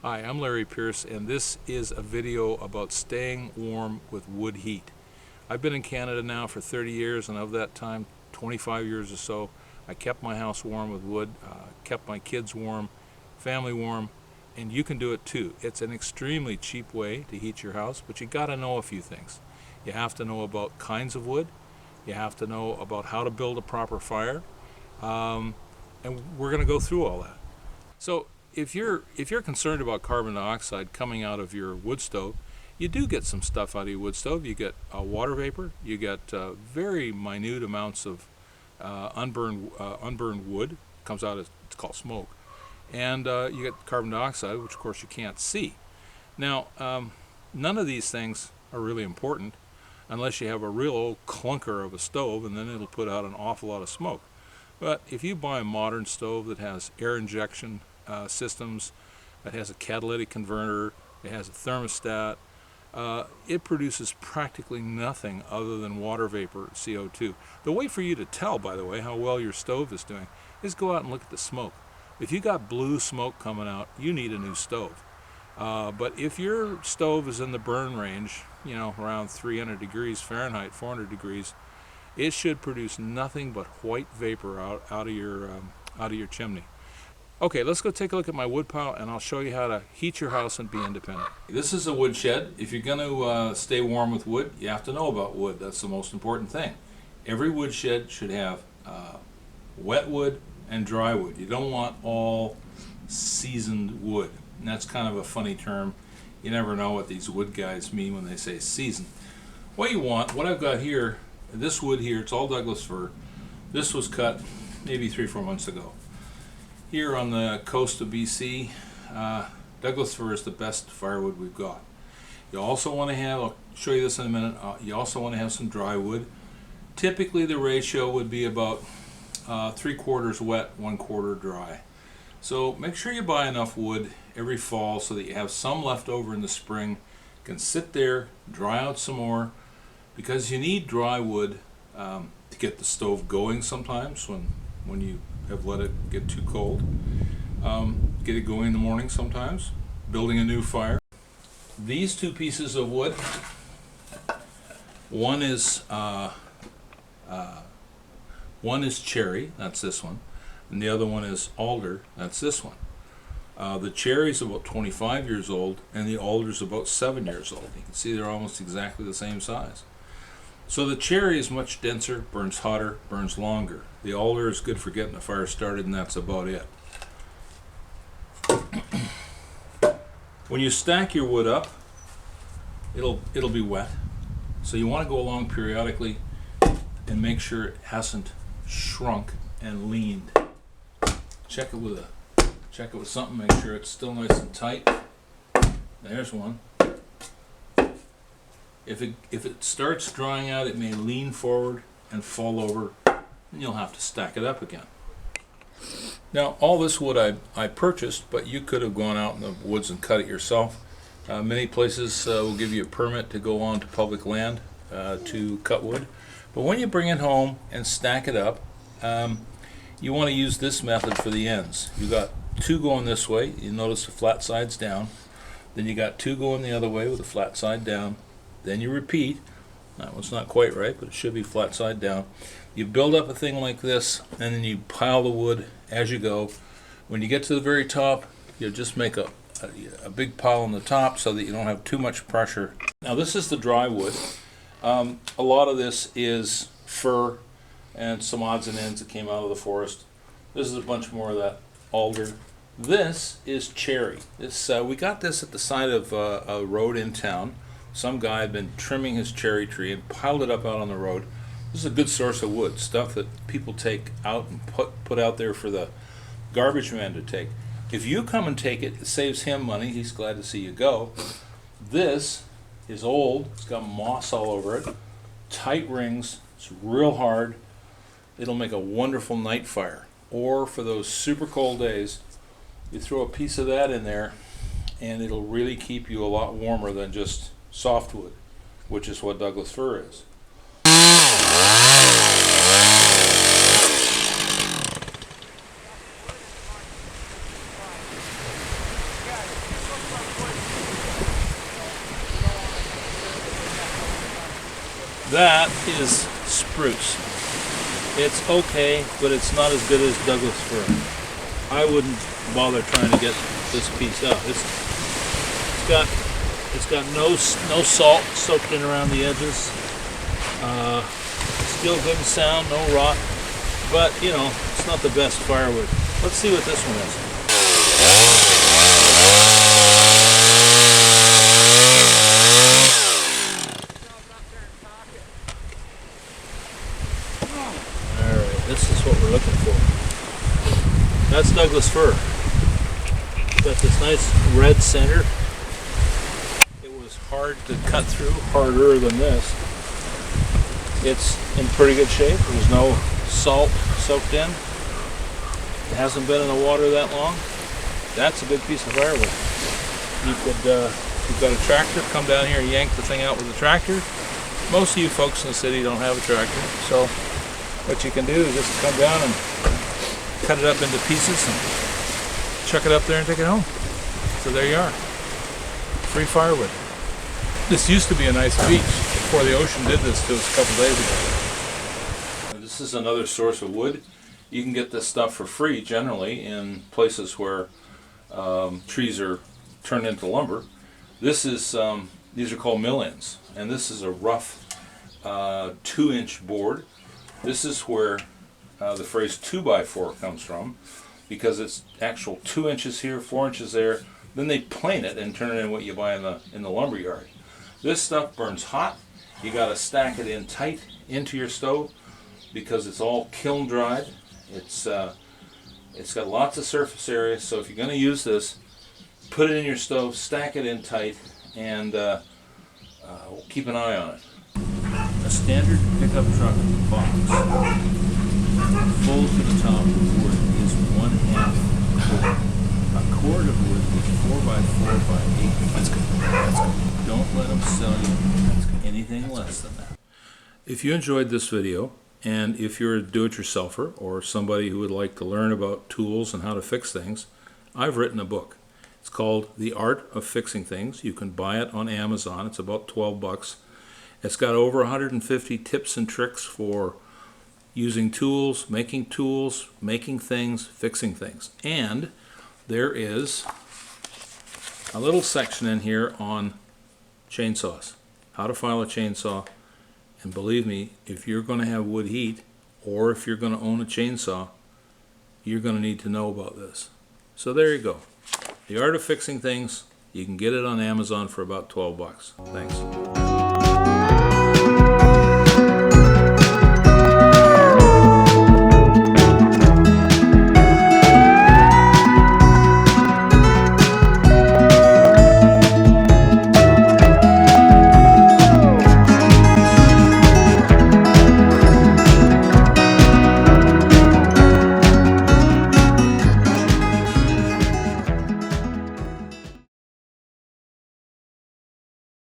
Hi, I'm Larry Pierce, and this is a video about staying warm with wood heat. I've been in Canada now for 30 years, and of that time, 25 years or so, I kept my house warm with wood, kept my kids warm, family warm, and you can do it too. It's an extremely cheap way to heat your house, but you gotta know a few things. You have to know about kinds of wood, you have to know about how to build a proper fire, and we're gonna go through all that. So if you're concerned about carbon dioxide coming out of your wood stove, you do get some stuff out of your wood stove. You get water vapor. You get very minute amounts of unburned wood. Comes out as, it's called smoke, and you get carbon dioxide, which of course you can't see. Now, none of these things are really important unless you have a real old clunker of a stove, and then it'll put out an awful lot of smoke. But if you buy a modern stove that has air injection systems, that has a catalytic converter, it has a thermostat, it produces practically nothing other than water vapor, CO2. The way for you to tell, by the way, how well your stove is doing is go out and look at the smoke. If you got blue smoke coming out, you need a new stove. But if your stove is in the burn range, you know, around 300 degrees Fahrenheit, 400 degrees, it should produce nothing but white vapor out of your chimney. Okay, let's go take a look at my wood pile, and I'll show you how to heat your house and be independent. This is a wood shed. If you're going to stay warm with wood, you have to know about wood. That's the most important thing. Every wood shed should have wet wood and dry wood. You don't want all seasoned wood. And that's kind of a funny term. You never know what these wood guys mean when they say seasoned. What you want, what I've got here, this wood here, it's all Douglas fir. This was cut maybe 3 or 4 months ago. Here on the coast of BC, Douglas fir is the best firewood we've got. You also want to have, I'll show you this in a minute, you also want to have some dry wood. Typically the ratio would be about 3/4 wet, 1/4 dry. So make sure you buy enough wood every fall so that you have some left over in the spring, can sit there, dry out some more, because you need dry wood to get the stove going sometimes when you have let it get too cold. Get it going in the morning sometimes, building a new fire. These two pieces of wood, one is cherry, that's this one, and the other one is alder, that's this one. The cherry is about 25 years old, and the alder is about 7 years old. You can see they're almost exactly the same size. So the cherry is much denser, burns hotter, burns longer. The alder is good for getting the fire started, and that's about it. When you stack your wood up, it'll be wet. So you want to go along periodically and make sure it hasn't shrunk and leaned. Check it with something, make sure it's still nice and tight. There's one. If it starts drying out, it may lean forward and fall over, and you'll have to stack it up again. Now, all this wood I purchased, but you could have gone out in the woods and cut it yourself. Many places will give you a permit to go onto public land to cut wood. But when you bring it home and stack it up, you want to use this method for the ends. You got 2 going this way. You notice the flat side's down. Then you got 2 going the other way with the flat side down. Then you repeat. That one's not quite right, but it should be flat side down. You build up a thing like this, and then you pile the wood as you go. When you get to the very top, you just make a big pile on the top so that you don't have too much pressure. Now this is the dry wood. A lot of this is fir and some odds and ends that came out of the forest. This is a bunch more of that alder. This is cherry. We got this at the side of a road in town. Some guy had been trimming his cherry tree and piled it up out on the road. This is a good source of wood, stuff that people take out and put out there for the garbage man to take. If you come and take it, it saves him money. He's glad to see you go. This is old. It's got moss all over it. Tight rings. It's real hard. It'll make a wonderful night fire. Or for those super cold days, you throw a piece of that in there, and it'll really keep you a lot warmer than just softwood, which is what Douglas fir is. That is spruce. It's okay, but it's not as good as Douglas fir. I wouldn't bother trying to get this piece out. It's got no salt soaked in around the edges. Still good and sound, no rot, but you know, it's not the best firewood. Let's see what this one is. Alright, this is what we're looking for. That's Douglas fir. Got this nice red center. It was hard to cut through, harder than this. It's in pretty good shape. There's no salt soaked in. It hasn't been in the water that long. That's a good piece of firewood. You could, if you've got a tractor, come down here and yank the thing out with a tractor. Most of you folks in the city don't have a tractor, so what you can do is just come down and cut it up into pieces and chuck it up there and take it home. So there you are. Free firewood. This used to be a nice beach before the ocean did this to us a couple days ago. This is another source of wood. You can get this stuff for free generally in places where trees are turned into lumber. This is these are called mill-ends, and this is a rough 2-inch board. This is where the phrase 2x4 comes from, because it's actual 2 inches here, 4 inches there. Then they plane it and turn it into what you buy in the lumber yard. This stuff burns hot. You got to stack it in tight into your stove because it's all kiln dried. It's got lots of surface area, so if you're going to use this, put it in your stove, stack it in tight, and keep an eye on it. A standard pickup truck box, full to the top of wood, is 1/2 cord. A cord of wood is 4x4x8. That's good. That's good. Don't let them sell you anything less than that. If you enjoyed this video, and if you're a do-it-yourselfer or somebody who would like to learn about tools and how to fix things, I've written a book. It's called The Art of Fixing Things. You can buy it on Amazon. It's about 12 bucks. It's got over 150 tips and tricks for using tools, making things, fixing things. And there is a little section in here on chainsaws, how to file a chainsaw. And believe me, if you're going to have wood heat, or if you're going to own a chainsaw, you're going to need to know about this. So there you go. The Art of Fixing Things. You can get it on Amazon for about 12 bucks. Thanks.